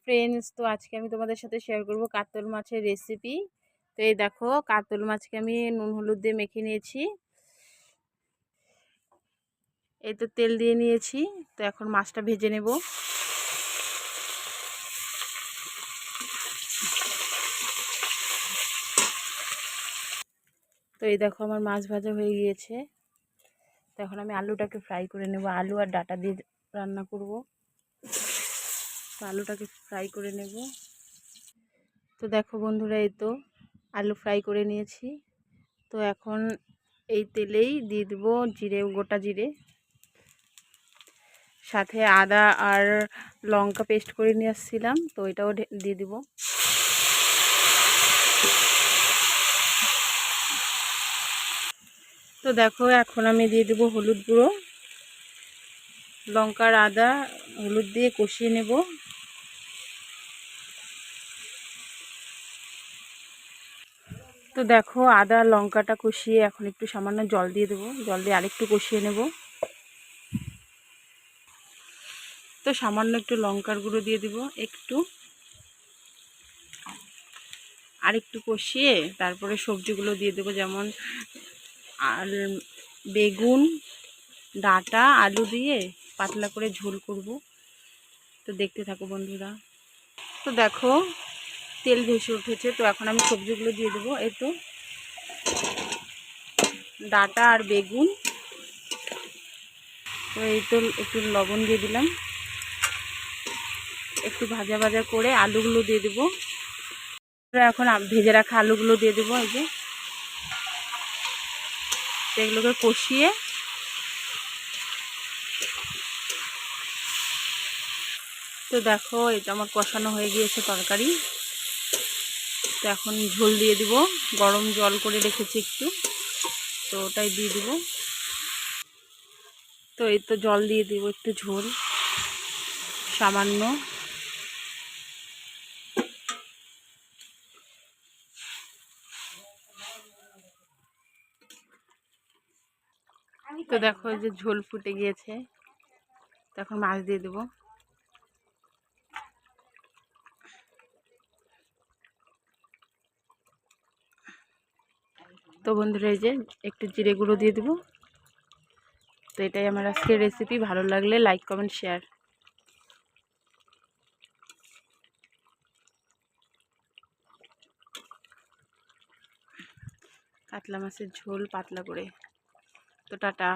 Friends, তো আজকে আমি তোমাদের সাথে শেয়ার করব কাতল মাছের রেসিপি। তো এই দেখো, কাতল মাছকে আমি নুন হলুদ দিয়ে মেখে নিয়েছি। এই তো তেল দিয়ে নিয়েছি। তো এখন মাছটা ভেজে নেব। তো এই দেখো, আমার মাছ ভাজা হয়ে গিয়েছে। তো এখন আমি আলুটাকে ফ্রাই করে নেব। আলু আর ডাঁটা দিয়ে রান্না করব। তো আলুটাকে ফ্রাই করে নেব। তো দেখো বন্ধুরা, এই তো আলু ফ্রাই করে নিয়েছি। তো এখন এই তেলেই দিয়ে দেবো জিরে, গোটা জিরে, সাথে আদা আর লঙ্কা পেস্ট করে নিয়ে আসছিলাম, তো এটাও দিয়ে দিব। তো দেখো, এখন আমি দিয়ে দেবো হলুদ গুঁড়ো, লঙ্কার আদা হলুদ দিয়ে কষিয়ে নেব। তো দেখো, আদা লঙ্কাটা কষিয়ে এখন একটু সামান্য জল দিয়ে দেবো। জল দিয়ে আরেকটু কষিয়ে নেব। তো সামান্য একটু লঙ্কার গুঁড়ো দিয়ে দিব একটু, আরেকটু কষিয়ে তারপরে সবজিগুলো দিয়ে দেবো, যেমন আর বেগুন, ডাঁটা, আলু দিয়ে পাতলা করে ঝোল করব। তো দেখতে থাকো বন্ধুরা। তো দেখো, তেল ভেসে উঠেছে। তো এখন আমি সবজিগুলো দিয়ে দেবো। এই তো ডাঁটা আর বেগুন। তো এই তো একটু লবণ দিয়ে দিলাম। একটু ভাজা ভাজা করে আলুগুলো দিয়ে দেবো। এখন ভেজে রাখা আলুগুলো দিয়ে দেবো। এই যে এগুলোকে কষিয়ে তো দেখো, এটা আমার কষানো হয়ে গিয়েছে তরকারি। তো এখন ঝোল দিয়ে দিব। গরম জল করে রেখেছি একটু, তো ওটাই দিয়ে দিব। তো এই তো জল দিয়ে দিব একটু, ঝোল সামান্য। তো দেখো, যে ঝোল ফুটে গিয়েছে। তখন মাছ দিয়ে দেবো। তো বন্ধুরা, এই যে একটু জিরে গুঁড়ো দিয়ে দেবো। তো এটাই আমার আজকের রেসিপি। ভালো লাগলে লাইক, কমেন্ট, শেয়ার। কাতলা মাছের ঝোল পাতলা করে। তো টাটা।